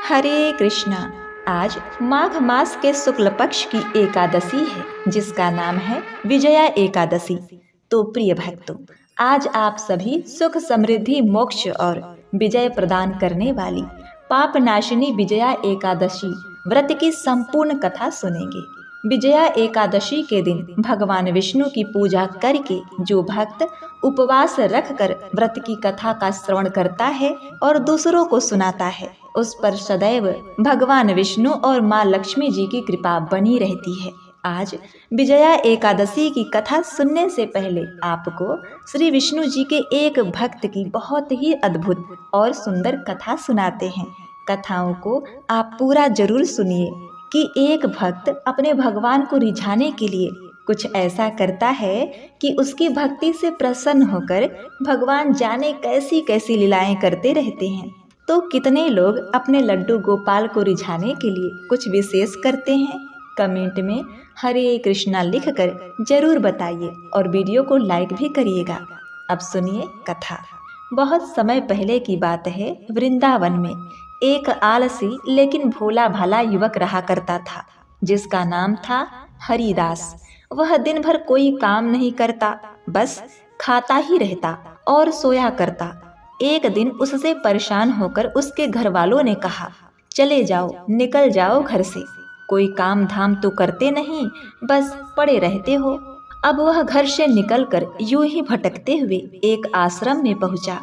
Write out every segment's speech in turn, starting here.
हरे कृष्णा। आज माघ मास के शुक्ल पक्ष की एकादशी है जिसका नाम है विजया एकादशी। तो प्रिय भक्तों, आज आप सभी सुख समृद्धि मोक्ष और विजय प्रदान करने वाली पाप नाशिनी विजया एकादशी व्रत की संपूर्ण कथा सुनेंगे। विजया एकादशी के दिन भगवान विष्णु की पूजा करके जो भक्त उपवास रखकर व्रत की कथा का श्रवण करता है और दूसरों को सुनाता है, उस पर सदैव भगवान विष्णु और माँ लक्ष्मी जी की कृपा बनी रहती है। आज विजया एकादशी की कथा सुनने से पहले आपको श्री विष्णु जी के एक भक्त की बहुत ही अद्भुत और सुंदर कथा सुनाते हैं। कथाओं को आप पूरा जरूर सुनिए कि एक भक्त अपने भगवान को रिझाने के लिए कुछ ऐसा करता है कि उसकी भक्ति से प्रसन्न होकर भगवान जाने कैसी कैसी लीलाएं करते रहते हैं। तो कितने लोग अपने लड्डू गोपाल को रिझाने के लिए कुछ विशेष करते हैं? कमेंट में हरे कृष्णा लिखकर जरूर बताइए और वीडियो को लाइक भी करिएगा। अब सुनिए कथा। बहुत समय पहले की बात है, वृंदावन में एक आलसी लेकिन भोला भाला युवक रहा करता था जिसका नाम था हरिदास। वह दिन भर कोई काम नहीं करता, बस खाता ही रहता और सोया करता। एक दिन उससे परेशान होकर उसके घर वालों ने कहा, चले जाओ, निकल जाओ घर से, कोई काम धाम तो करते नहीं, बस पड़े रहते हो। अब वह घर से निकलकर यूं ही भटकते हुए एक आश्रम में पहुंचा।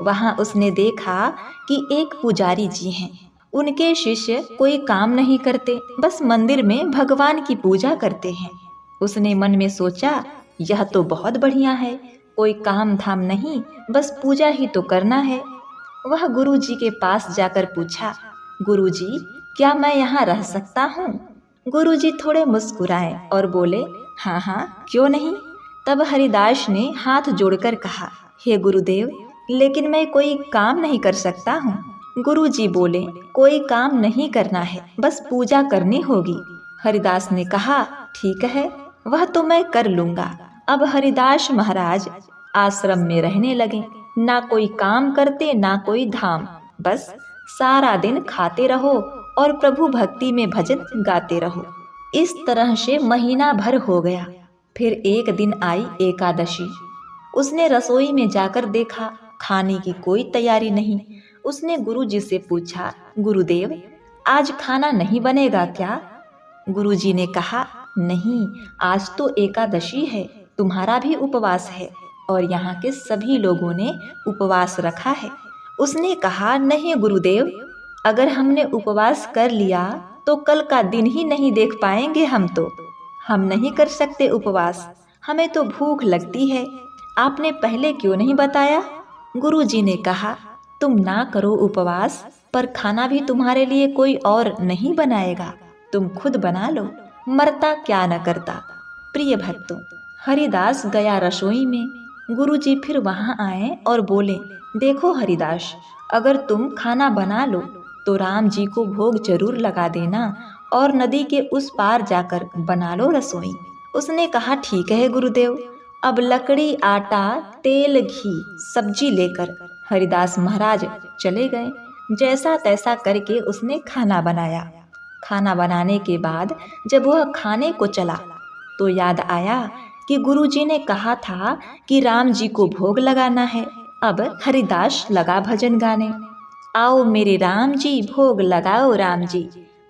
वहां उसने देखा कि एक पुजारी जी हैं। उनके शिष्य कोई काम नहीं करते, बस मंदिर में भगवान की पूजा करते हैं। उसने मन में सोचा, यह तो बहुत बढ़िया है, कोई काम धाम नहीं, बस पूजा ही तो करना है। वह गुरु जी के पास जाकर पूछा, गुरु जी, क्या मैं यहाँ रह सकता हूँ? गुरु जी थोड़े मुस्कुराए और बोले, हाँ हाँ, क्यों नहीं। तब हरिदास ने हाथ जोड़कर कहा, हे गुरुदेव, लेकिन मैं कोई काम नहीं कर सकता हूँ। गुरु जी बोले, कोई काम नहीं करना है, बस पूजा करनी होगी। हरिदास ने कहा, ठीक है, वह तो मैं कर लूंगा। अब हरिदास महाराज आश्रम में रहने लगे। ना कोई काम करते, ना कोई धाम, बस सारा दिन खाते रहो और प्रभु भक्ति में भजन गाते रहो। इस तरह से महीना भर हो गया। फिर एक दिन आई एकादशी। उसने रसोई में जाकर देखा, खाने की कोई तैयारी नहीं। उसने गुरु जी से पूछा, गुरुदेव, आज खाना नहीं बनेगा क्या? गुरु जी ने कहा, नहीं, आज तो एकादशी है, तुम्हारा भी उपवास है और यहाँ के सभी लोगों ने उपवास रखा है। उसने कहा, नहीं गुरुदेव, अगर हमने उपवास कर लिया तो कल का दिन ही नहीं देख पाएंगे हम नहीं कर सकते उपवास, हमें तो भूख लगती है। आपने पहले क्यों नहीं बताया? गुरु जी ने कहा, तुम ना करो उपवास, पर खाना भी तुम्हारे लिए कोई और नहीं बनाएगा, तुम खुद बना लो, मरता क्या न करता। प्रिय भक्तों, हरिदास गया रसोई में। गुरुजी फिर वहां आए और बोले, देखो हरिदास, अगर तुम खाना बना लो तो राम जी को भोग जरूर लगा देना और नदी के उस पार जाकर बना लो रसोई। उसने कहा, ठीक है गुरुदेव। अब लकड़ी, आटा, तेल, घी, सब्जी लेकर हरिदास महाराज चले गए। जैसा तैसा करके उसने खाना बनाया। खाना बनाने के बाद जब वह खाने को चला तो याद आया कि गुरुजी ने कहा था कि राम जी को भोग लगाना है। अब हरिदास लगा भजन गाने, आओ मेरे राम जी, भोग लगाओ राम जी,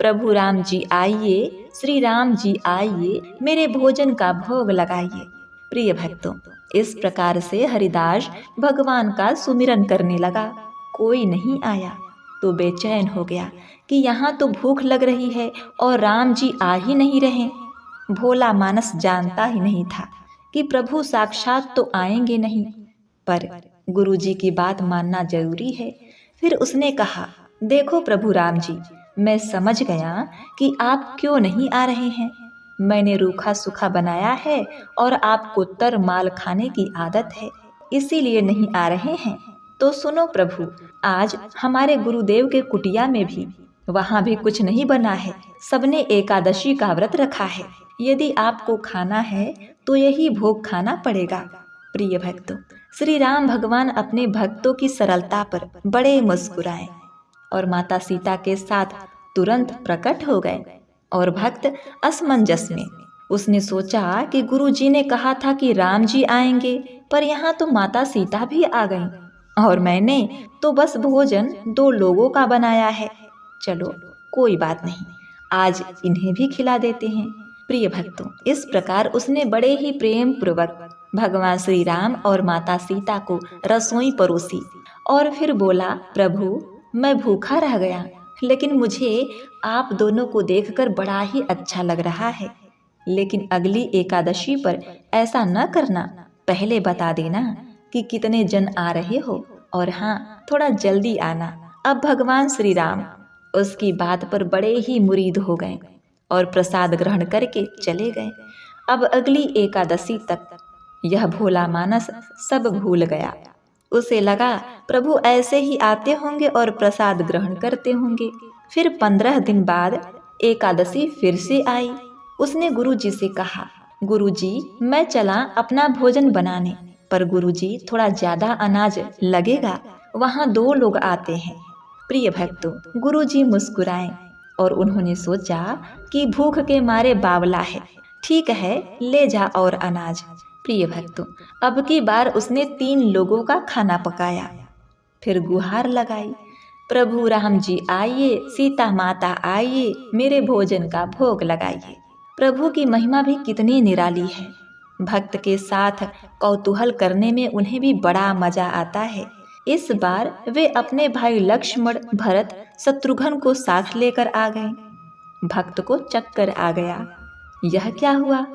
प्रभु राम जी आइए, श्री राम जी आइए, मेरे भोजन का भोग लगाइए। प्रिय भक्तों, इस प्रकार से हरिदास भगवान का सुमिरन करने लगा। कोई नहीं आया तो बेचैन हो गया कि यहाँ तो भूख लग रही है और राम जी आ ही नहीं रहे। भोला मानस जानता ही नहीं था कि प्रभु साक्षात तो आएंगे नहीं, पर गुरु जी की बात मानना जरूरी है। फिर उसने कहा, देखो प्रभु राम जी, मैं समझ गया कि आप क्यों नहीं आ रहे हैं। मैंने रूखा सूखा बनाया है और आपको तर माल खाने की आदत है, इसीलिए नहीं आ रहे हैं। तो सुनो प्रभु, आज हमारे गुरुदेव के कुटिया में भी, वहाँ भी कुछ नहीं बना है, सबने एकादशी का व्रत रखा है। यदि आपको खाना है तो यही भोग खाना पड़ेगा। प्रिय भक्तों, श्री राम भगवान अपने भक्तों की सरलता पर बड़े मुस्कुराए और माता सीता के साथ तुरंत प्रकट हो गए। और भक्त असमंजस में उसने सोचा कि गुरुजी ने कहा था कि राम जी आएंगे, पर यहाँ तो माता सीता भी आ गईं और मैंने तो बस भोजन 2 लोगों का बनाया है। चलो कोई बात नहीं, आज इन्हें भी खिला देते हैं। प्रिय भक्तों, इस प्रकार उसने बड़े ही प्रेम पूर्वक भगवान श्री राम और माता सीता को रसोई परोसी और फिर बोला, प्रभु मैं भूखा रह गया, लेकिन मुझे आप दोनों को देखकर बड़ा ही अच्छा लग रहा है। लेकिन अगली एकादशी पर ऐसा न करना, पहले बता देना कि कितने जन आ रहे हो, और हाँ, थोड़ा जल्दी आना। अब भगवान श्री राम उसकी बात पर बड़े ही मुरीद हो गए और प्रसाद ग्रहण करके चले गए। अब अगली एकादशी तक यह भोला मानस सब भूल गया। उसे लगा प्रभु ऐसे ही आते होंगे और प्रसाद ग्रहण करते होंगे। फिर 15 दिन बाद एकादशी फिर से आई। उसने गुरुजी से कहा, गुरुजी मैं चला अपना भोजन बनाने, पर गुरुजी थोड़ा ज्यादा अनाज लगेगा, वहाँ 2 लोग आते हैं। प्रिय भक्तों, गुरुजी मुस्कुराए और उन्होंने सोचा कि भूख के मारे बावला है, ठीक है ले जा और अनाज। प्रिय भक्तों, अब की बार उसने 3 लोगों का खाना पकाया। फिर गुहार लगाई, प्रभु राम जी आइए, सीता माता आइए, मेरे भोजन का भोग लगाइए। प्रभु की महिमा भी कितनी निराली है। भक्त के साथ कौतूहल करने में उन्हें भी बड़ा मजा आता है। इस बार वे अपने भाई लक्ष्मण, भरत, शत्रुघ्न को साथ लेकर आ गए। भक्त को चक्कर आ गया। यह क्या हुआ?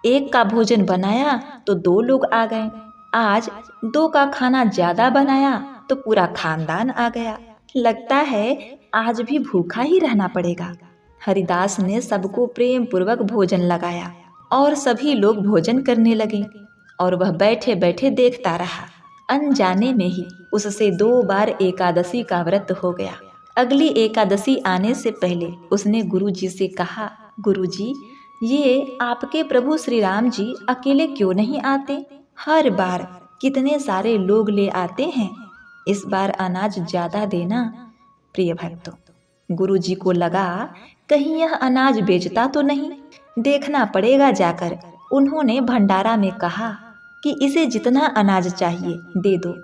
एक का भोजन बनाया तो 2 लोग आ गए, आज 2 का खाना ज्यादा बनाया तो पूरा खानदान आ गया। लगता है आज भी भूखा ही रहना पड़ेगा। हरिदास ने सबको प्रेम पूर्वक भोजन लगाया और सभी लोग भोजन करने लगे और वह बैठे बैठे देखता रहा। अनजाने में ही उससे 2 बार एकादशी का व्रत हो गया। अगली एकादशी आने से पहले उसने गुरुजी से कहा, गुरुजी ये आपके प्रभु श्री राम जी अकेले क्यों नहीं आते? हर बार कितने सारे लोग ले आते हैं, इस बार अनाज ज्यादा देना। प्रिय भक्तों, गुरुजी को लगा कहीं यह अनाज बेचता तो नहीं, देखना पड़ेगा जाकर। उन्होंने भंडारा में कहा कि इसे जितना अनाज चाहिए दे दो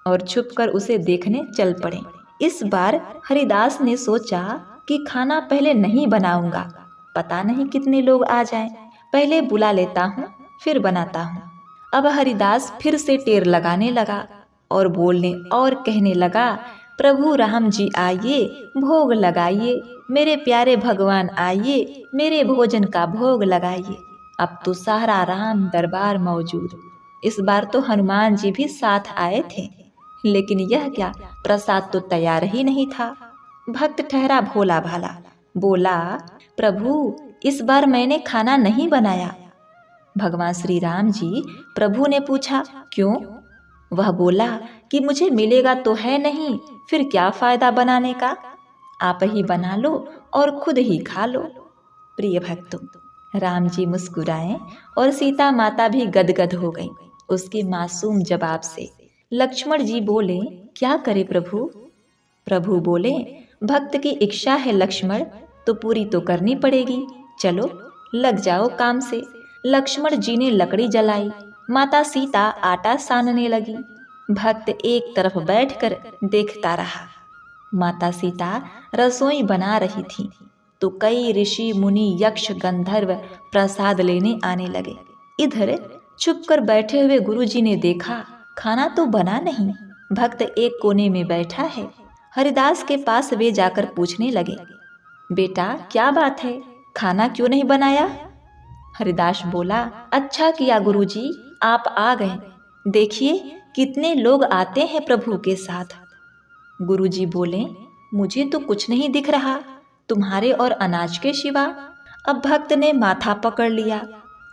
और छुपकर उसे देखने चल पड़े। इस बार हरिदास ने सोचा कि खाना पहले नहीं बनाऊंगा, पता नहीं कितने लोग आ जाएं, पहले बुला लेता हूँ फिर बनाता हूँ। अब हरिदास फिर से टेर लगाने लगा और बोलने और कहने लगा, प्रभु राम जी आइए, भोग लगाइए, मेरे प्यारे भगवान आइए, मेरे भोजन का भोग लगाइए। अब तो सारा राम दरबार मौजूद। इस बार तो हनुमान जी भी साथ आए थे, लेकिन यह क्या, प्रसाद तो तैयार ही नहीं था। भक्त ठहरा भोला भाला, बोला, प्रभु इस बार मैंने खाना नहीं बनाया। भगवान श्री राम जी प्रभु ने पूछा, क्यों? वह बोला कि मुझे मिलेगा तो है नहीं, फिर क्या फायदा बनाने का, आप ही बना लो और खुद ही खा लो। प्रिय भक्तों, राम जी मुस्कुराए और सीता माता भी गदगद हो गई उसके मासूम जवाब से। लक्ष्मण जी बोले, क्या करे प्रभु? प्रभु बोले, भक्त की इच्छा है लक्ष्मण, तो पूरी तो करनी पड़ेगी, चलो लग जाओ काम से। लक्ष्मण जी ने लकड़ी जलाई, माता सीता आटा सानने लगी। भक्त एक तरफ बैठकर देखता रहा। माता सीता रसोई बना रही थी तो कई ऋषि मुनि यक्ष गंधर्व प्रसाद लेने आने लगे। इधर छुपकर बैठे हुए गुरुजी ने देखा खाना तो बना नहीं, भक्त एक कोने में बैठा है। हरिदास के पास वे जाकर पूछने लगे, बेटा क्या बात है, खाना क्यों नहीं बनाया? हरिदास बोला, अच्छा किया गुरुजी आप आ गए, देखिए कितने लोग आते हैं प्रभु के साथ। गुरुजी बोले, मुझे तो कुछ नहीं दिख रहा तुम्हारे और अनाज के सिवा। अब भक्त ने माथा पकड़ लिया,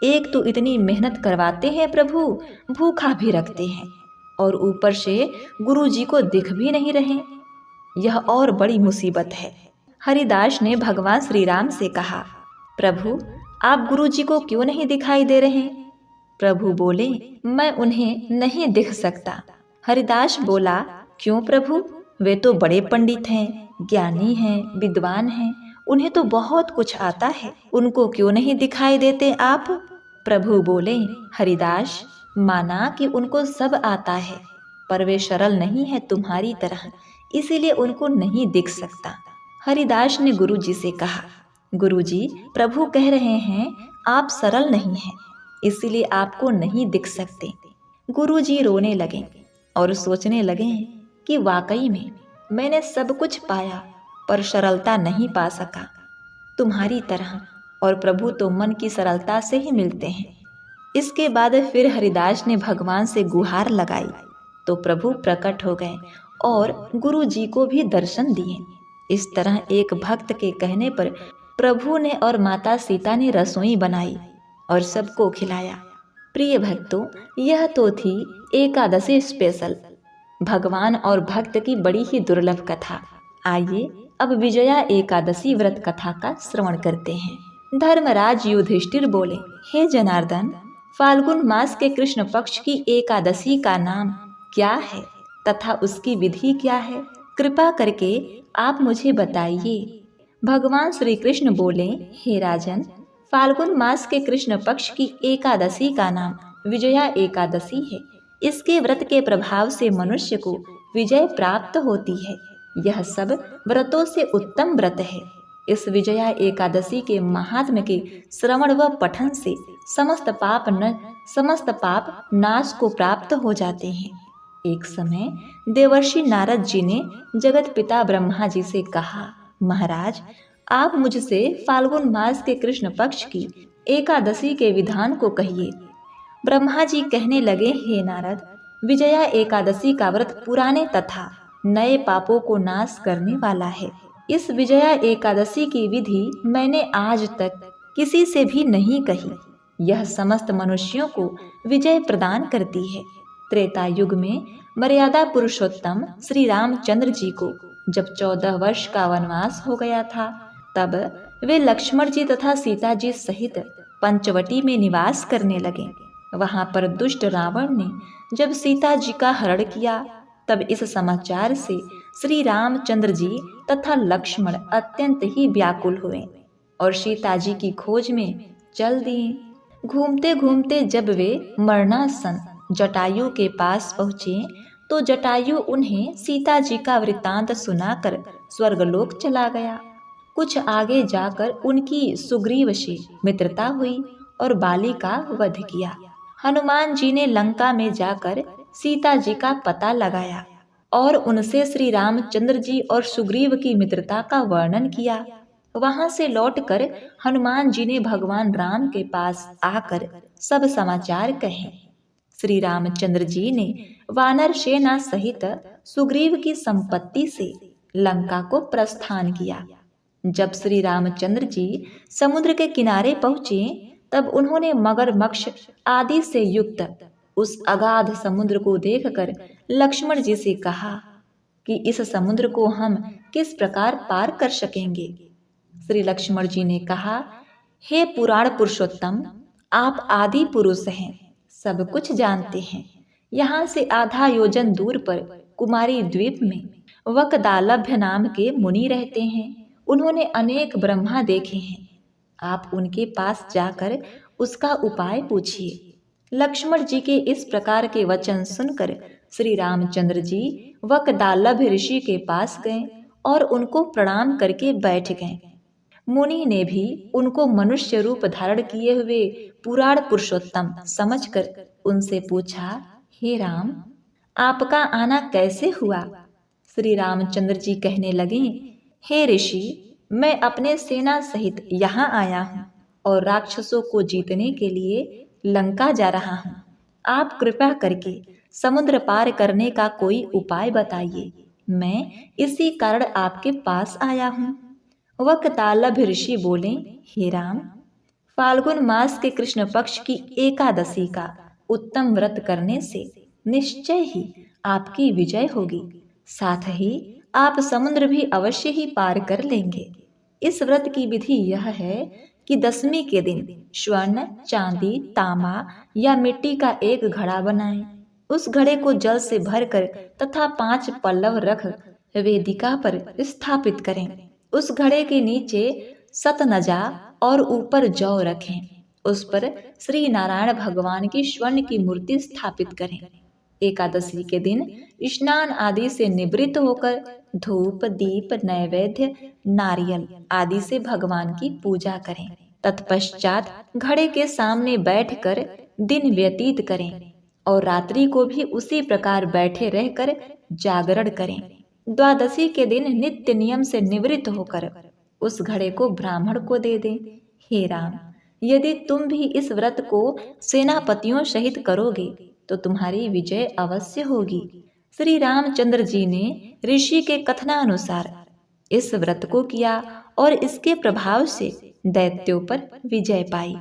एक तो इतनी मेहनत करवाते हैं प्रभु, भूखा भी रखते हैं और ऊपर से गुरुजी को दिख भी नहीं रहे, यह और बड़ी मुसीबत है। हरिदास ने भगवान श्री राम से कहा, प्रभु आप गुरुजी को क्यों नहीं दिखाई दे रहे? प्रभु बोले, मैं उन्हें नहीं दिख सकता। हरिदास बोला, क्यों प्रभु, वे तो बड़े पंडित हैं, ज्ञानी हैं, विद्वान हैं, उन्हें तो बहुत कुछ आता है, उनको क्यों नहीं दिखाई देते आप? प्रभु बोले, हरिदास, माना कि उनको सब आता है, पर वे सरल नहीं है तुम्हारी तरह, इसीलिए उनको नहीं दिख सकता। हरिदास ने गुरुजी से कहा, गुरुजी, प्रभु कह रहे हैं आप सरल नहीं हैं, इसीलिए आपको नहीं दिख सकते। गुरुजी रोने लगे और सोचने लगे कि वाकई में मैंने सब कुछ पाया पर सरलता नहीं पा सका तुम्हारी तरह, और प्रभु तो मन की सरलता से ही मिलते हैं। इसके बाद फिर हरिदास ने भगवान से गुहार लगाई तो प्रभु प्रकट हो गए और गुरु जी को भी दर्शन दिए। इस तरह एक भक्त के कहने पर प्रभु ने और माता सीता ने रसोई बनाई और सबको खिलाया। प्रिय भक्तों, यह तो थी एकादशी स्पेशल, भगवान और भक्त की बड़ी ही दुर्लभ कथा। आइए अब विजया एकादशी व्रत कथा का श्रवण करते हैं। धर्मराज युधिष्ठिर बोले, हे जनार्दन, फाल्गुन मास के कृष्ण पक्ष की एकादशी का नाम क्या है तथा उसकी विधि क्या है? कृपा करके आप मुझे बताइए। भगवान श्री कृष्ण बोले, हे राजन, फाल्गुन मास के कृष्ण पक्ष की एकादशी का नाम विजया एकादशी है। इसके व्रत के प्रभाव से मनुष्य को विजय प्राप्त होती है। यह सब व्रतों से उत्तम व्रत है। इस विजया एकादशी के महात्म्य के श्रवण व पठन से समस्त पाप नाश को प्राप्त हो जाते हैं। एक समय देवर्षि नारद जी ने जगत पिता ब्रह्मा जी से कहा, महाराज, आप मुझसे फाल्गुन मास के कृष्ण पक्ष की एकादशी के विधान को कहिए। ब्रह्मा जी कहने लगे, हे नारद, विजया एकादशी का व्रत पुराने तथा नए पापों को नाश करने वाला है। इस विजया एकादशी की विधि मैंने आज तक किसी से भी नहीं कही। यह समस्त मनुष्यों को विजय प्रदान करती है। त्रेता युग में मर्यादा पुरुषोत्तम श्री रामचंद्र जी को जब 14 वर्ष का वनवास हो गया था, तब वे लक्ष्मण जी तथा सीता जी सहित पंचवटी में निवास करने लगे। वहां पर दुष्ट रावण ने जब सीता जी का हरण किया, तब इस समाचार से श्री रामचंद्र जी तथा लक्ष्मण अत्यंत ही व्याकुल हुए और सीता जी की खोज में चल दिए। घूमते घूमते जब वे मरणासन जटायु के पास पहुँचे तो जटायु उन्हें सीता जी का वृत्तांत सुनाकर स्वर्गलोक चला गया। कुछ आगे जाकर उनकी सुग्रीव से मित्रता हुई और बाली का वध किया। हनुमान जी ने लंका में जाकर सीता जी का पता लगाया और उनसे श्री रामचंद्र जी और सुग्रीव की मित्रता का वर्णन किया। वहां से लौटकर हनुमान जी ने भगवान राम के पास आकर सब समाचार कहे। श्री रामचंद्र जी ने वानर सेना सहित सुग्रीव की संपत्ति से लंका को प्रस्थान किया। जब श्री रामचंद्र जी समुद्र के किनारे पहुंचे, तब उन्होंने मगरमच्छ आदि से युक्त उस अगाध समुद्र को देखकर लक्ष्मण जी से कहा कि इस समुद्र को हम किस प्रकार पार कर सकेंगे। श्री लक्ष्मण जी ने कहा, हे पुराण पुरुषोत्तम, आप आदि पुरुष हैं, सब कुछ जानते हैं। यहाँ से आधा योजन दूर पर कुमारी द्वीप में वकदालभ्य नाम के मुनि रहते हैं। उन्होंने अनेक ब्रह्मा देखे हैं। आप उनके पास जाकर उसका उपाय पूछिए। लक्ष्मण जी के इस प्रकार के वचन सुनकर श्री रामचंद्र जी वकदालभ्य ऋषि के पास गए और उनको प्रणाम करके बैठ गए। मुनि ने भी उनको मनुष्य रूप धारण किए हुए पुराण पुरुषोत्तम समझकर उनसे पूछा, हे राम, आपका आना कैसे हुआ? श्री रामचंद्र जी कहने लगे, हे ऋषि, मैं अपने सेना सहित यहाँ आया हूँ और राक्षसों को जीतने के लिए लंका जा रहा हूँ। आप कृपा करके समुद्र पार करने का कोई उपाय बताइए। मैं इसी कारण आपके पास आया हूँ। वकदालभ्य ऋषि बोले, हे राम, फाल्गुन मास के कृष्ण पक्ष की एकादशी का उत्तम व्रत करने से निश्चय ही आपकी विजय होगी। साथ ही आप समुद्र भी अवश्य ही पार कर लेंगे। इस व्रत की विधि यह है कि दशमी के दिन स्वर्ण, चांदी, तांबा या मिट्टी का एक घड़ा बनाएं। उस घड़े को जल से भरकर तथा 5 पल्लव रख वेदिका पर स्थापित करें। उस घड़े के नीचे सतनजा और ऊपर जौ रखें। उस पर श्री नारायण भगवान की स्वर्ण की मूर्ति स्थापित करें। एकादशी के दिन स्नान आदि से निवृत्त होकर धूप, दीप, नैवेद्य, नारियल आदि से भगवान की पूजा करें। तत्पश्चात घड़े के सामने बैठकर दिन व्यतीत करें और रात्रि को भी उसी प्रकार बैठे रहकर जागरण करें। द्वादशी के दिन नित्य नियम से निवृत्त होकर उस घड़े को ब्राह्मण को दे दें। हे राम, यदि तुम भी इस व्रत को सेनापतियों सहित करोगे तो तुम्हारी विजय अवश्य होगी। श्री रामचंद्र जी ने ऋषि के कथनानुसार इस व्रत को किया और इसके प्रभाव से दैत्यों पर विजय पाई।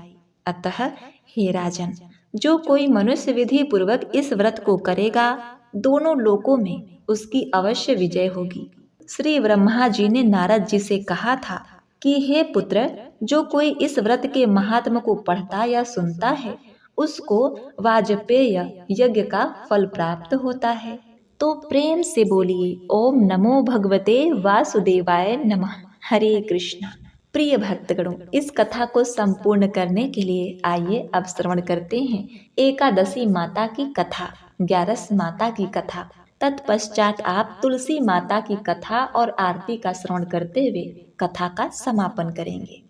अतः हे राजन, जो कोई मनुष्य विधि पूर्वक इस व्रत को करेगा, दोनों लोकों में उसकी अवश्य विजय होगी। श्री ब्रह्मा जी ने नारद जी से कहा था कि हे पुत्र, जो कोई इस व्रत के महात्म को पढ़ता या सुनता है, उसको वाजपेय यज्ञ का फल प्राप्त होता है। तो प्रेम से बोलिए ओम नमो भगवते वासुदेवाय नमः। हरे कृष्णा। प्रिय भक्तगणों, इस कथा को संपूर्ण करने के लिए आइए अब श्रवण करते हैं एकादशी माता की कथा, 11 माता की कथा। तत्पश्चात आप तुलसी माता की कथा और आरती का श्रवण करते हुए कथा का समापन करेंगे।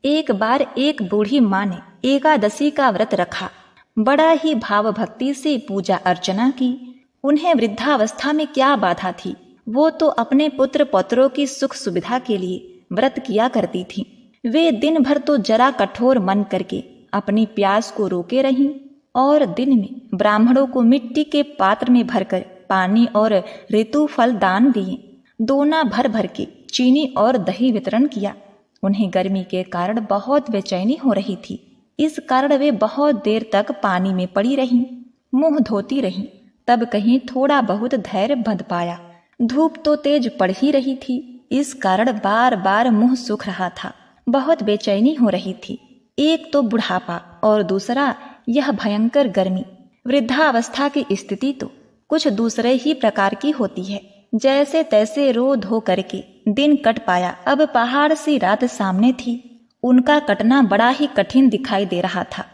एक बार एक बूढ़ी माँ ने एकादशी का व्रत रखा। बड़ा ही भाव भक्ति से पूजा अर्चना की। उन्हें वृद्धावस्था में क्या बाधा थी, वो तो अपने पुत्र पौत्रों की सुख सुविधा के लिए व्रत किया करती थी। वे दिन भर तो जरा कठोर मन करके अपनी प्यास को रोके रहीं और दिन में ब्राह्मणों को मिट्टी के पात्र में भरकर पानी और ऋतु फल दान दिए। दोना भर भर के चीनी और दही वितरण किया। उन्हें गर्मी के कारण बहुत बेचैनी हो रही थी। इस कारण वे बहुत देर तक पानी में पड़ी रहीं, मुंह धोती रहीं। तब कहीं थोड़ा बहुत धैर्य बंध पाया। धूप तो तेज पड़ ही रही थी, इस कारण बार बार मुंह सूख रहा था। बहुत बेचैनी हो रही थी। एक तो बुढ़ापा और दूसरा यह भयंकर गर्मी। वृद्धावस्था की स्थिति तो कुछ दूसरे ही प्रकार की होती है। जैसे तैसे रो धो करके दिन कट पाया। अब पहाड़ सी रात सामने थी। उनका कटना बड़ा ही कठिन दिखाई दे रहा था।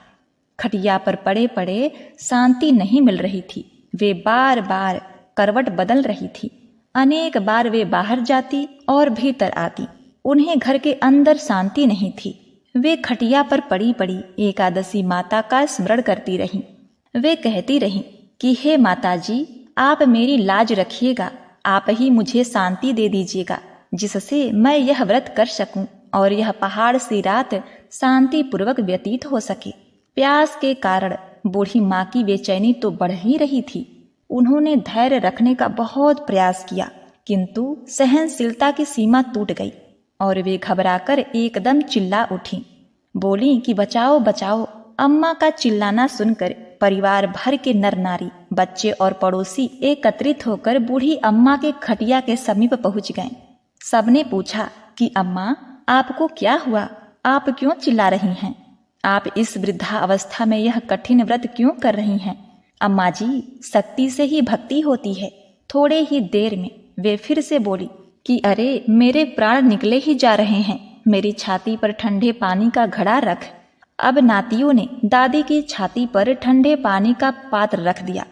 खटिया पर पड़े पड़े शांति नहीं मिल रही थी। वे बार बार करवट बदल रही थी। अनेक बार वे बाहर जाती और भीतर आती। उन्हें घर के अंदर शांति नहीं थी। वे खटिया पर पड़ी पड़ी एकादशी माता का स्मरण करती रहीं। वे कहती रहीं कि हे माता जी, आप मेरी लाज रखिएगा। आप ही मुझे शांति दे दीजिएगा, जिससे मैं यह व्रत कर सकूं और यह पहाड़ सी रात शांति पूर्वक व्यतीत हो सके। प्यास के कारण बूढ़ी माँ की बेचैनी तो बढ़ ही रही थी। उन्होंने धैर्य रखने का बहुत प्रयास किया, किंतु सहनशीलता की सीमा टूट गई और वे घबराकर एकदम चिल्ला उठी। बोली कि बचाओ बचाओ। अम्मा का चिल्लाना सुनकर परिवार भर के नर नारी, बच्चे और पड़ोसी एकत्रित होकर बूढ़ी अम्मा के खटिया के समीप पहुंच गए। सबने पूछा कि अम्मा, आपको क्या हुआ? आप क्यों चिल्ला रही हैं? आप इस वृद्धा अवस्था में यह कठिन व्रत क्यों कर रही हैं? अम्मा जी, शक्ति से ही भक्ति होती है। थोड़े ही देर में वे फिर से बोली कि अरे, मेरे प्राण निकले ही जा रहे हैं। मेरी छाती पर ठंडे पानी का घड़ा रख। अब नातियों ने दादी की छाती पर ठंडे पानी का पात्र रख दिया।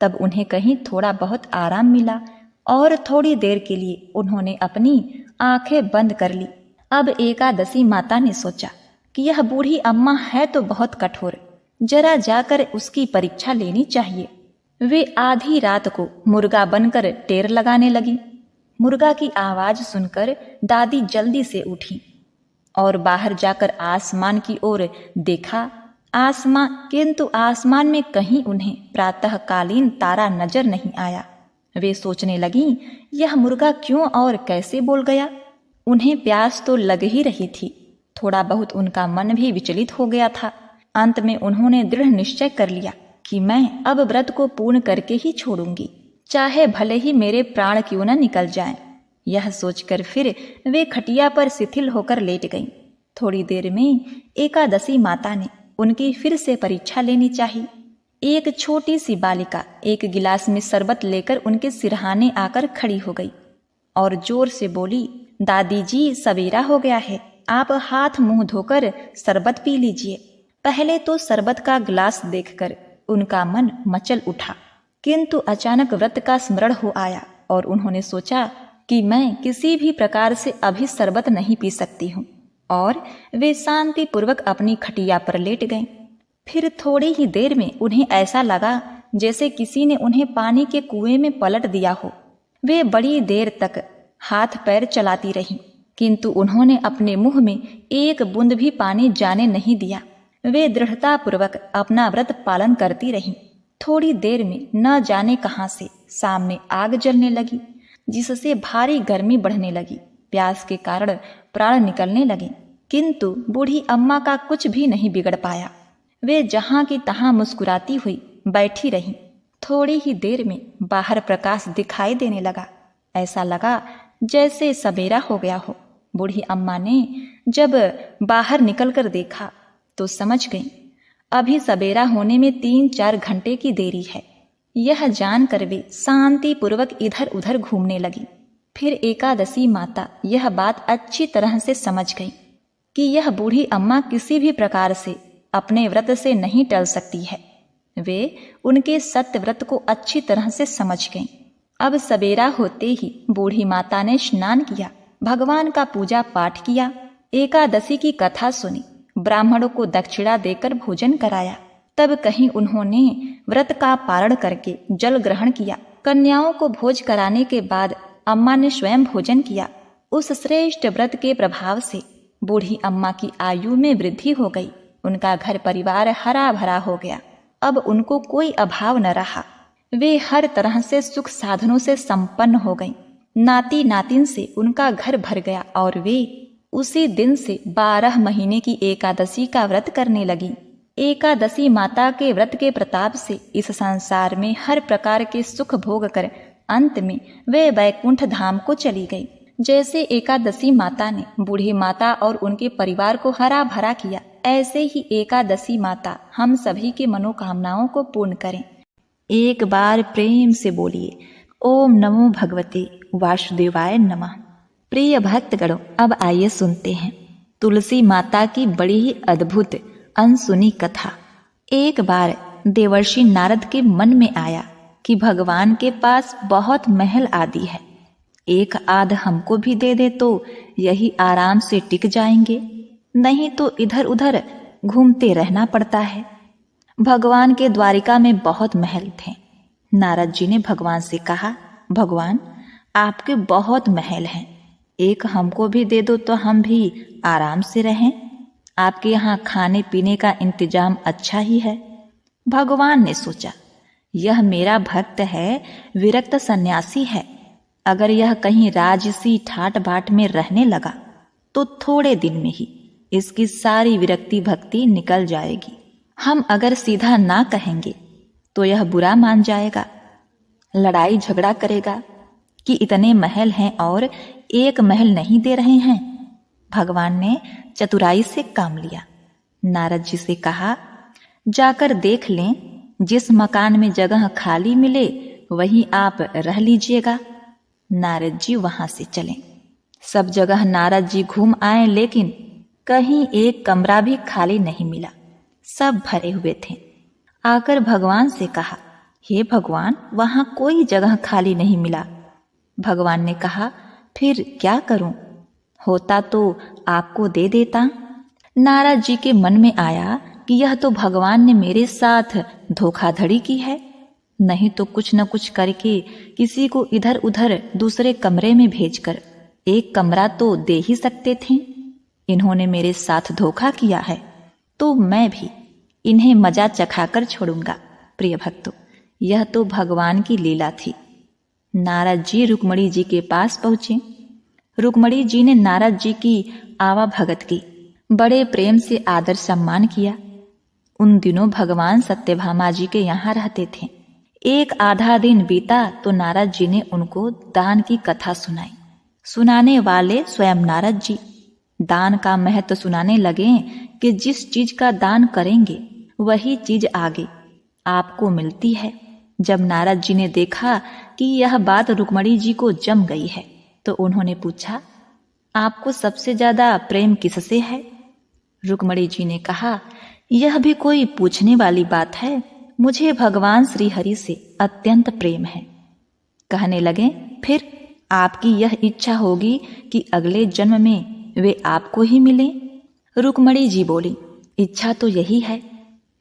तब उन्हें कहीं थोड़ा बहुत आराम मिला और थोड़ी देर के लिए उन्होंने अपनी आंखें बंद कर ली। अब एकादशी माता ने सोचा कि यह बूढ़ी अम्मा है तो बहुत कठोर, जरा जाकर उसकी परीक्षा लेनी चाहिए। वे आधी रात को मुर्गा बनकर टेर लगाने लगी। मुर्गा की आवाज सुनकर दादी जल्दी से उठी और बाहर जाकर आसमान की ओर देखा। किंतु आसमान में कहीं उन्हें प्रातःकालीन तारा नजर नहीं आया। वे सोचने लगीं, यह मुर्गा क्यों और कैसे बोल गया? उन्हें प्यास तो लग ही रही थी। थोड़ा बहुत उनका मन भी विचलित हो गया था। अंत में उन्होंने दृढ़ निश्चय कर लिया कि मैं अब व्रत को पूर्ण करके ही छोड़ूंगी, चाहे भले ही मेरे प्राण क्यों न निकल जाएं। यह सोचकर फिर वे खटिया पर शिथिल होकर लेट गईं। थोड़ी देर में एकादशी माता ने उनकी फिर से परीक्षा लेनी चाहिए। एक छोटी सी बालिका एक गिलास में शरबत लेकर उनके सिरहाने आकर खड़ी हो गई। और जोर से बोली, दादी जी सवेरा हो गया है, आप हाथ मुंह धोकर शरबत पी लीजिए। पहले तो शरबत का गिलास देखकर उनका मन मचल उठा, किंतु अचानक व्रत का स्मरण हो आया और उन्होंने सोचा कि मैं किसी भी प्रकार से अभी शरबत नहीं पी सकती हूँ, और वे शांति पूर्वक अपनी खटिया पर लेट गईं। फिर थोड़ी ही देर में उन्हें ऐसा लगा जैसे किसी ने उन्हें पानी के कुएं में पलट दिया हो। वे बड़ी देर तक हाथ पैर चलाती रहीं, किंतु उन्होंने अपने मुंह में एक बूंद भी पानी जाने नहीं दिया। वे दृढ़ता पूर्वक अपना व्रत पालन करती रहीं। थोड़ी देर में न जाने कहां से सामने आग जलने लगी, जिससे भारी गर्मी बढ़ने लगी। प्यास के कारण प्राण निकलने लगे, किंतु बूढ़ी अम्मा का कुछ भी नहीं बिगड़ पाया। वे जहां की तहां मुस्कुराती हुई बैठी रहीं। थोड़ी ही देर में बाहर प्रकाश दिखाई देने लगा। ऐसा लगा जैसे सवेरा हो गया हो। बूढ़ी अम्मा ने जब बाहर निकलकर देखा तो समझ गई अभी सवेरा होने में 3-4 घंटे की देरी है। यह जानकर वे शांति पूर्वक इधर उधर घूमने लगी। फिर एकादशी माता यह बात अच्छी तरह से समझ गई कि यह बूढ़ी अम्मा किसी भी प्रकार से अपने व्रत से नहीं टल सकती है। वे उनके सत्य व्रत को अच्छी तरह से समझ गईं। अब सवेरा होते ही बूढ़ी माता ने स्नान किया, भगवान का पूजा पाठ किया, एकादशी की कथा सुनी, ब्राह्मणों को दक्षिणा देकर भोजन कराया। तब कहीं उन्होंने व्रत का पारण करके जल ग्रहण किया। कन्याओं को भोज कराने के बाद अम्मा ने स्वयं भोजन किया। उस श्रेष्ठ व्रत के प्रभाव से बूढ़ी अम्मा की आयु में वृद्धि हो गई। उनका घर परिवार हरा भरा हो गया। अब उनको कोई अभाव न रहा। वे हर तरह से सुख साधनों से संपन्न हो गईं। नाती नातिन से उनका घर भर गया और वे उसी दिन से 12 महीने की एकादशी का व्रत करने लगी। एकादशी माता के व्रत के प्रताप से इस संसार में हर प्रकार के सुख भोग कर अंत में वे वैकुंठ धाम को चली गई। जैसे एकादशी माता ने बूढ़ी माता और उनके परिवार को हरा भरा किया, ऐसे ही एकादशी माता हम सभी के मनोकामनाओं को पूर्ण करें। एक बार प्रेम से बोलिए, ओम नमो भगवते वासुदेवाय नमः। प्रिय भक्तगणों, अब आइए सुनते हैं तुलसी माता की बड़ी ही अद्भुत अनसुनी कथा। एक बार देवर्षि नारद के मन में आया कि भगवान के पास बहुत महल आदि है, एक आध हमको भी दे दे तो यही आराम से टिक जाएंगे, नहीं तो इधर उधर घूमते रहना पड़ता है। भगवान के द्वारिका में बहुत महल थे। नारद जी ने भगवान से कहा, भगवान आपके बहुत महल हैं, एक हमको भी दे दो तो हम भी आराम से रहें। आपके यहाँ खाने पीने का इंतजाम अच्छा ही है। भगवान ने सोचा, यह मेरा भक्त है, विरक्त सन्यासी है, अगर यह कहीं राजसी ठाट बाट में रहने लगा तो थोड़े दिन में ही इसकी सारी विरक्ति भक्ति निकल जाएगी। हम अगर सीधा ना कहेंगे तो यह बुरा मान जाएगा, लड़ाई झगड़ा करेगा कि इतने महल हैं और एक महल नहीं दे रहे हैं। भगवान ने चतुराई से काम लिया। नारद जी से कहा, जाकर देख लें, जिस मकान में जगह खाली मिले वहीं आप रह लीजिएगा। नारद जी वहां से चले। सब जगह नारद जी घूम आए, लेकिन कहीं एक कमरा भी खाली नहीं मिला, सब भरे हुए थे। आकर भगवान से कहा, हे भगवान, वहां कोई जगह खाली नहीं मिला। भगवान ने कहा, फिर क्या करूं? होता तो आपको दे देता। नारद जी के मन में आया कि यह तो भगवान ने मेरे साथ धोखाधड़ी की है, नहीं तो कुछ न कुछ करके किसी को इधर उधर दूसरे कमरे में भेजकर एक कमरा तो दे ही सकते थे। इन्होंने मेरे साथ धोखा किया है तो मैं भी इन्हें मजा चखाकर छोड़ूंगा। प्रिय भक्तों, यह तो भगवान की लीला थी। नारद जी रुक्मणी जी के पास पहुंचे। रुक्मणी जी ने नारद जी की आवा भगत की, बड़े प्रेम से आदर सम्मान किया। उन दिनों भगवान सत्यभामा जी के यहाँ रहते थे। एक आधा दिन बीता तो नारद जी ने उनको दान की कथा सुनाई। सुनाने वाले स्वयं नारद जी दान का महत्व सुनाने लगे कि जिस चीज का दान करेंगे वही चीज आगे आपको मिलती है। जब नारद जी ने देखा कि यह बात रुक्मणी जी को जम गई है तो उन्होंने पूछा, आपको सबसे ज्यादा प्रेम किससे है? रुक्मणी जी ने कहा, यह भी कोई पूछने वाली बात है, मुझे भगवान श्री हरि से अत्यंत प्रेम है। कहने लगे, फिर आपकी यह इच्छा होगी कि अगले जन्म में वे आपको ही मिलें? रुक्मणी जी बोली, इच्छा तो यही है।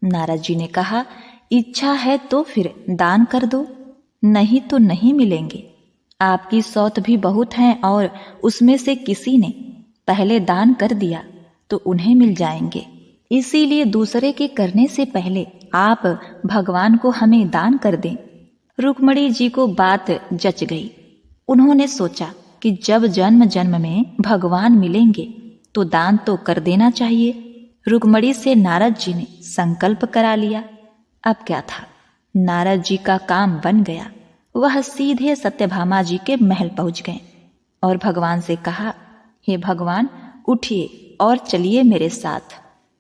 नारद जी ने कहा, इच्छा है तो फिर दान कर दो, नहीं तो नहीं मिलेंगे। आपकी सौत भी बहुत हैं और उसमें से किसी ने पहले दान कर दिया तो उन्हें मिल जाएंगे। इसीलिए दूसरे के करने से पहले आप भगवान को हमें दान कर दें। रुक्मणी जी को बात जच गई। उन्होंने सोचा कि जब जन्म जन्म में भगवान मिलेंगे तो दान तो कर देना चाहिए। रुक्मणी से नारद जी ने संकल्प करा लिया। अब क्या था, नारद जी का काम बन गया। वह सीधे सत्यभामा जी के महल पहुंच गए और भगवान से कहा, हे भगवान, उठिए और चलिए मेरे साथ।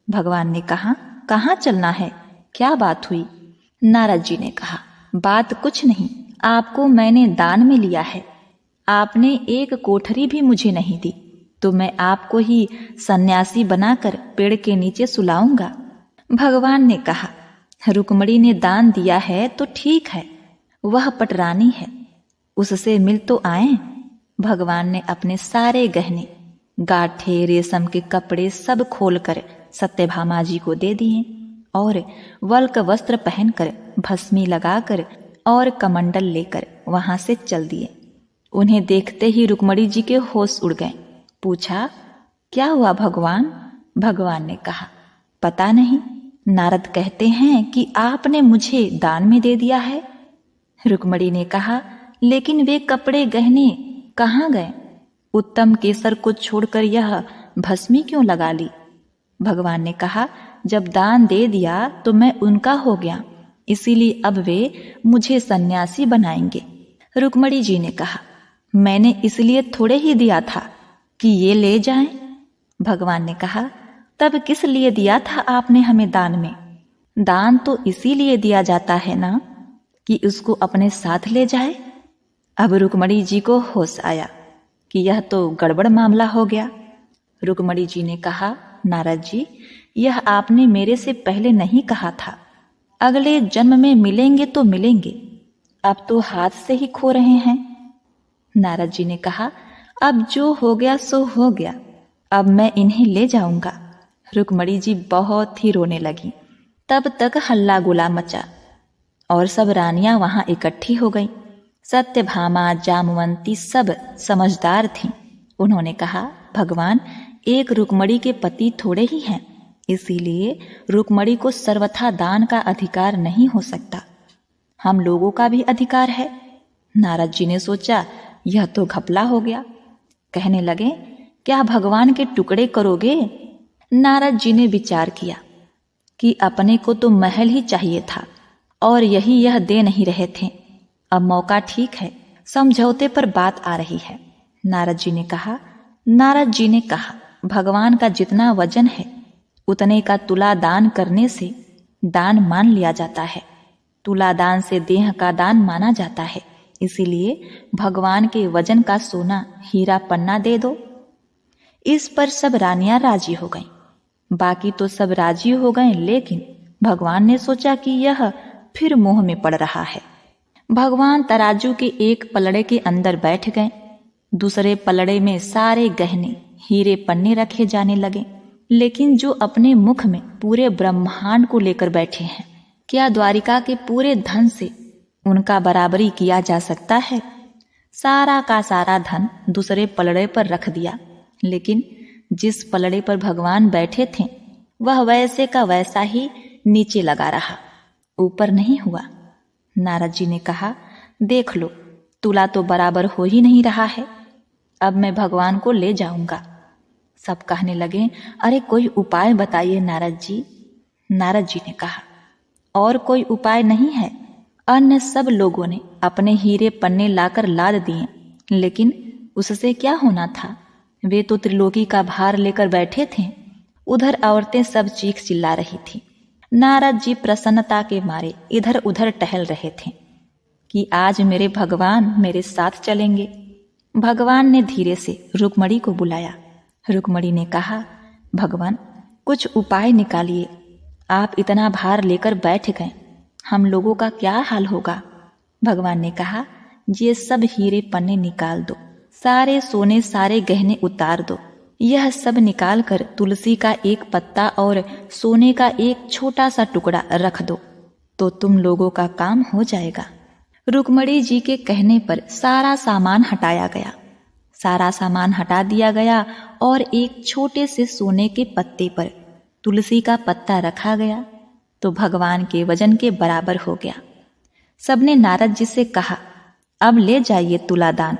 भगवान ने कहा, कहाँ चलना है, क्या बात हुई? नारद जी ने कहा, बात कुछ नहीं, आपको मैंने दान में लिया है। आपने एक कोठरी भी मुझे नहीं दी, तो मैं आपको ही सन्यासी बनाकर पेड़ के नीचे सुलाऊंगा। भगवान ने कहा, रुक्मणी ने दान दिया है तो ठीक है, वह पटरानी है, उससे मिल तो आए। भगवान ने अपने सारे गहने, गाठे, रेशम के कपड़े सब खोलकर सत्यभामा जी को दे दिए और वल्क वस्त्र पहनकर, भस्मी लगाकर और कमंडल लेकर वहां से चल दिए। उन्हें देखते ही रुक्मणी जी के होश उड़ गए। पूछा, क्या हुआ भगवान? भगवान ने कहा, पता नहीं, नारद कहते हैं कि आपने मुझे दान में दे दिया है। रुक्मणी ने कहा, लेकिन वे कपड़े गहने कहाँ गए? उत्तम केसर को छोड़कर यह भस्मी क्यों लगा ली? भगवान ने कहा, जब दान दे दिया तो मैं उनका हो गया, इसीलिए अब वे मुझे सन्यासी बनाएंगे। रुक्मणी जी ने कहा, मैंने इसलिए थोड़े ही दिया था कि ये ले जाएं। भगवान ने कहा, तब किस लिए दिया था आपने हमें दान में? दान तो इसीलिए दिया जाता है ना कि उसको अपने साथ ले जाए। अब रुक्मणी जी को होश आया कि यह तो गड़बड़ मामला हो गया। रुक्मणी जी ने कहा, नारद जी, यह आपने मेरे से पहले नहीं कहा था। अगले जन्म में मिलेंगे तो मिलेंगे, अब तो हाथ से ही खो रहे हैं। नारद जी ने कहा, अब जो हो गया सो हो गया, अब मैं इन्हें ले जाऊंगा। रुक्मणी जी बहुत ही रोने लगी। तब तक हल्ला गुला मचा और सब रानियां वहां इकट्ठी हो गईं। सत्यभामा, जामवंती सब समझदार थीं। उन्होंने कहा, भगवान, एक रुक्मणी के पति थोड़े ही हैं, इसीलिए रुक्मणी को सर्वथा दान का अधिकार नहीं हो सकता। हम लोगों का भी अधिकार है। नारद जी ने सोचा, यह तो घपला हो गया। कहने लगे, क्या भगवान के टुकड़े करोगे? नारद जी ने विचार किया कि अपने को तो महल ही चाहिए था और यही यह दे नहीं रहे थे। अब मौका ठीक है, समझौते पर बात आ रही है। नारद जी ने कहा, भगवान का जितना वजन है उतने का तुला दान करने से दान मान लिया जाता है। तुला दान से देह का दान माना जाता है, इसीलिए भगवान के वजन का सोना हीरा पन्ना दे दो। इस पर सब रानियां राजी हो गईं। बाकी तो सब राजी हो गए, लेकिन भगवान ने सोचा कि यह फिर मोह में पड़ रहा है। भगवान तराजू के एक पलड़े के अंदर बैठ गए, दूसरे पलड़े में सारे गहने, हीरे पन्ने रखे जाने लगे। लेकिन जो अपने मुख में पूरे ब्रह्मांड को लेकर बैठे हैं, क्या द्वारिका के पूरे धन से उनका बराबरी किया जा सकता है? सारा का सारा धन दूसरे पलड़े पर रख दिया, लेकिन जिस पलड़े पर भगवान बैठे थे वह वैसे का वैसा ही नीचे लगा रहा, ऊपर नहीं हुआ। नारद जी ने कहा, देख लो, तुला तो बराबर हो ही नहीं रहा है, अब मैं भगवान को ले जाऊंगा। सब कहने लगे, अरे कोई उपाय बताइए नारद जी। नारद जी ने कहा, और कोई उपाय नहीं है। अन्य सब लोगों ने अपने हीरे पन्ने लाकर लाद दिए, लेकिन उससे क्या होना था? वे तो त्रिलोकी का भार लेकर बैठे थे। उधर औरतें सब चीख चिल्ला रही थी। नारद जी प्रसन्नता के मारे इधर उधर टहल रहे थे कि आज मेरे भगवान मेरे साथ चलेंगे। भगवान ने धीरे से रुक्मणी को बुलाया। रुक्मणी ने कहा, भगवान कुछ उपाय निकालिए, आप इतना भार लेकर बैठ गए, हम लोगों का क्या हाल होगा। भगवान ने कहा, ये सब हीरे पन्ने निकाल दो, सारे सोने सारे गहने उतार दो, यह सब निकाल कर तुलसी का एक पत्ता और सोने का एक छोटा सा टुकड़ा रख दो, तो तुम लोगों का काम हो जाएगा। रुक्मणी जी के कहने पर सारा सामान हटाया गया। सारा सामान हटा दिया गया और एक छोटे से सोने के पत्ते पर तुलसी का पत्ता रखा गया तो भगवान के वजन के बराबर हो गया। सबने नारद जी से कहा, अब ले जाइए तुलादान।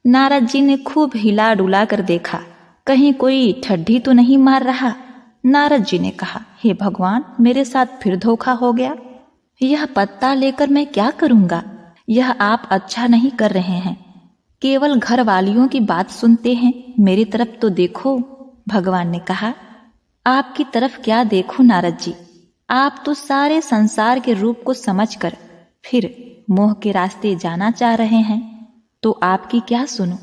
नारद जी ने खूब हिला डुला कर देखा, कहीं कोई ठड्डी तो नहीं मार रहा। नारद जी ने कहा, हे भगवान, मेरे साथ फिर धोखा हो गया। यह पत्ता लेकर मैं क्या करूंगा? यह आप अच्छा नहीं कर रहे हैं, केवल घर वालियों की बात सुनते हैं, मेरी तरफ तो देखो। भगवान ने कहा, आपकी तरफ क्या देखूं नारद जी, आप तो सारे संसार के रूप को समझकर फिर मोह के रास्ते जाना चाह रहे हैं, तो आपकी क्या सुनूं।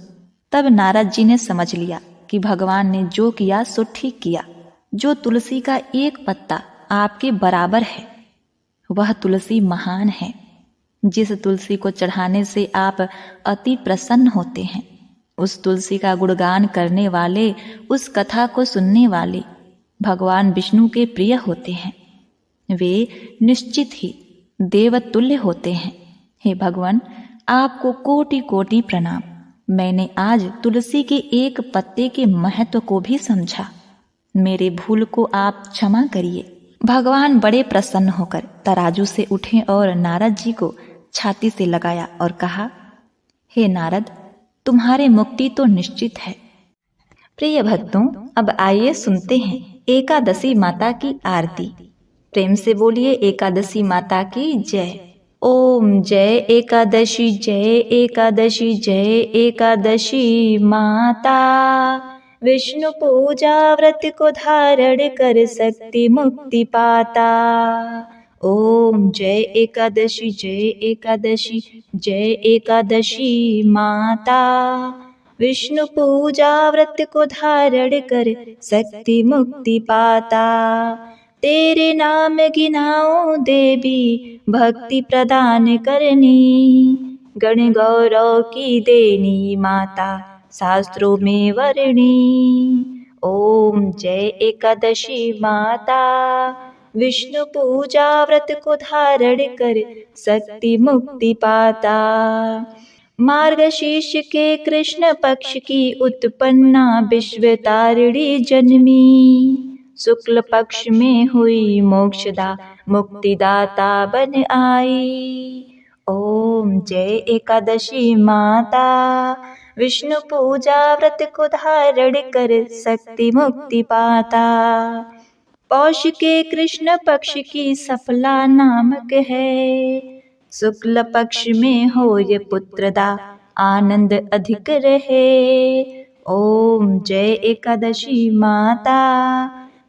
तब नारद जी ने समझ लिया कि भगवान ने जो किया सो ठीक किया। जो तुलसी का एक पत्ता आपके बराबर है, वह तुलसी महान है। जिस तुलसी को चढ़ाने से आप अति प्रसन्न होते हैं, उस तुलसी का गुणगान करने वाले, उस कथा को सुनने वाले भगवान विष्णु के प्रिय होते हैं। वे निश्चित ही देवतुल्य होते हैं। हे भगवान, आपको कोटि कोटि प्रणाम। मैंने आज तुलसी के एक पत्ते के महत्व को भी समझा, मेरे भूल को आप क्षमा करिए। भगवान बड़े प्रसन्न होकर तराजू से उठे और नारद जी को छाती से लगाया और कहा, हे नारद, तुम्हारे मुक्ति तो निश्चित है। प्रिय भक्तों, अब आइए सुनते हैं एकादशी माता की आरती। प्रेम से बोलिए एकादशी माता की जय। ओम जय एकादशी, जय एकादशी, जय एकादशी माता। विष्णु पूजा व्रत को धारण कर सकती मुक्ति पाता। ओम जय एकादशी, जय एकादशी, जय एकादशी माता। विष्णु पूजा व्रत को धारण कर सकती मुक्ति पाता। तेरे नाम गिनाओ देवी, भक्ति प्रदान करनी। गण गौरव की देनी माता, शास्त्रों में वर्णी। ओम जय एकादशी माता। विष्णु पूजा व्रत को धारण कर सकती मुक्ति पाता। मार्गशीर्ष के कृष्ण पक्ष की उत्पन्ना विश्वतारिणी जन्मी। शुक्ल पक्ष में हुई मोक्षदा, मुक्तिदाता बन आई। ओम जय एकादशी माता। विष्णु पूजा व्रत को धारण कर सकती मुक्ति पाता। पौष के कृष्ण पक्ष की सफला नामक है। शुक्ल पक्ष में हो ये पुत्रदा, आनंद अधिक रहे। ओम जय एकादशी माता।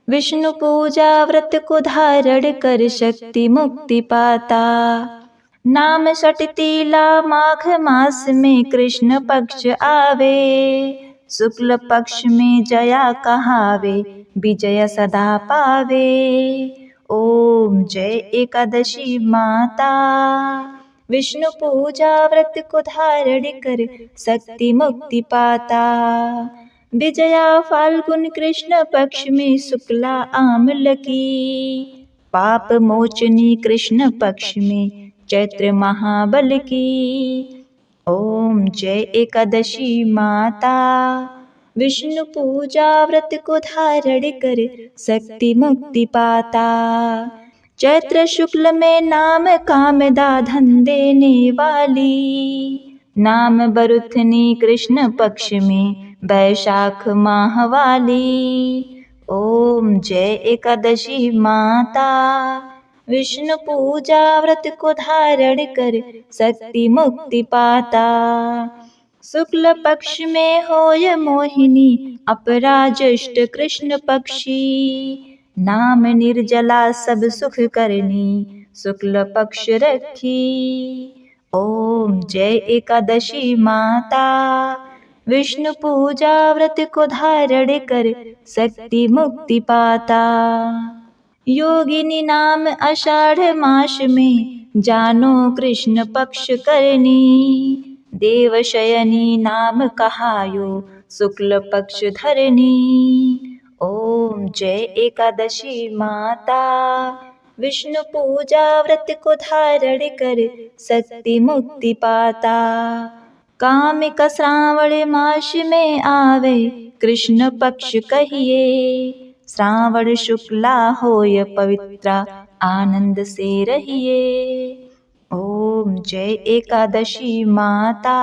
विष्णु पूजा व्रत को धारण कर शक्ति मुक्ति पाता। नाम सटतीला माघ मास में कृष्ण पक्ष आवे। शुक्ल पक्ष में जया कहावे, विजय सदा पावे। ओम जय एकादशी माता। विष्णु पूजा व्रत को धारण कर शक्ति मुक्ति पाता। विजया फाल्गुन कृष्ण पक्ष में शुक्ला आमल की। पाप मोचनी कृष्ण पक्ष में चैत्र महाबल की। ओम जय एकादशी माता। विष्णु पूजा व्रत को धारण कर शक्ति मुक्ति पाता। चैत्र शुक्ल में नाम कामदा धन देने वाली। नाम बरुथनी कृष्ण पक्ष में वैशाख माह वाली। ओम जय एकादशी माता। विष्णु पूजा व्रत को धारण कर शक्ति मुक्ति पाता। शुक्ल पक्ष में होय मोहिनी, अपराज्येष्ठ कृष्ण पक्षी। नाम निर्जला सब सुख करनी, शुक्ल पक्ष रखी। ओम जय एकादशी माता। विष्णु पूजा व्रत को धारण कर शक्ति मुक्ति पाता। योगिनी नाम आषाढ़ मास में जानो कृष्ण पक्ष करनी। देवशयनी नाम कहायो शुक्ल पक्ष धरनी। ओम जय एकादशी माता। विष्णु पूजा व्रत को धारण कर शक्ति मुक्ति पाता। कामिक श्रावण मास में आवे कृष्ण पक्ष कहिए। श्रावण शुक्ला होय पवित्रा आनंद से रहिए। ओम जय एकादशी माता।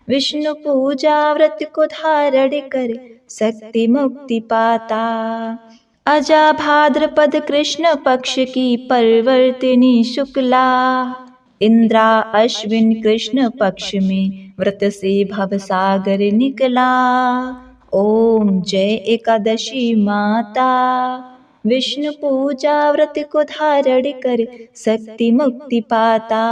विष्णु पूजा व्रत को धारण कर शक्ति मुक्ति पाता। अजा भाद्रपद कृष्ण पक्ष की परिवर्तिनी शुक्ला। इंद्रा अश्विन कृष्ण पक्ष में व्रत से भवसागर निकला। ओम जय एकादशी माता। विष्णु पूजा व्रत को धारण कर शक्ति मुक्ति पाता।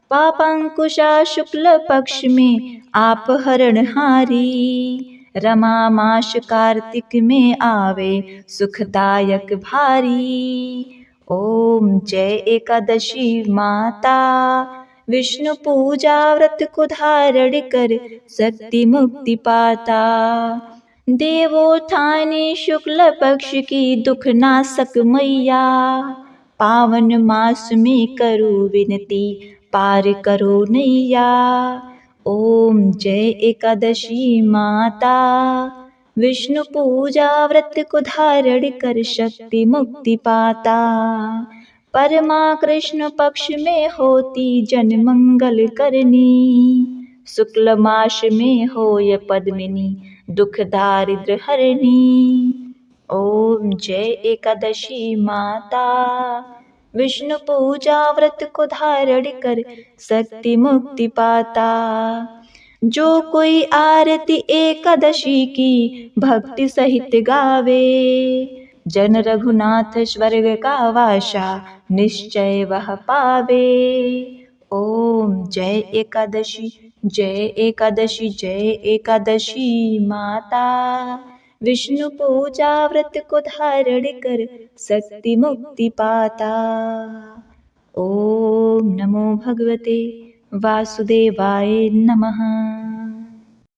पापांकुशा शुक्ल पक्ष में आप हरणहारी। रमा मास कार्तिक में आवे सुखदायक भारी। ओम जय एकादशी माता। विष्णु पूजा व्रत को धारण कर शक्ति मुक्ति पाता। देवोत्थानी शुक्ल पक्ष की दुख नाशक मैया। पावन मास में करो विनती पार करो नैया। ओम जय एकादशी माता। विष्णु पूजा व्रत को धारण कर शक्ति मुक्ति पाता। परमा कृष्ण पक्ष में होती जन मंगल करनी। शुक्ल मास में होय पद्मिनी दुख दारिद्र हरनी। ओम जय एकादशी माता। विष्णु पूजा व्रत को धारण कर शक्ति मुक्ति पाता। जो कोई आरती एकादशी की भक्ति सहित गावे। जन रघुनाथ स्वर्ग का वासा निश्चय वह पावे। ओम जय एकादशी जय एकादशी जय एकादशी माता। विष्णु पूजा व्रत को धारण कर शक्ति मुक्ति पाता। ओम नमो भगवते वासुदेवाय नमः।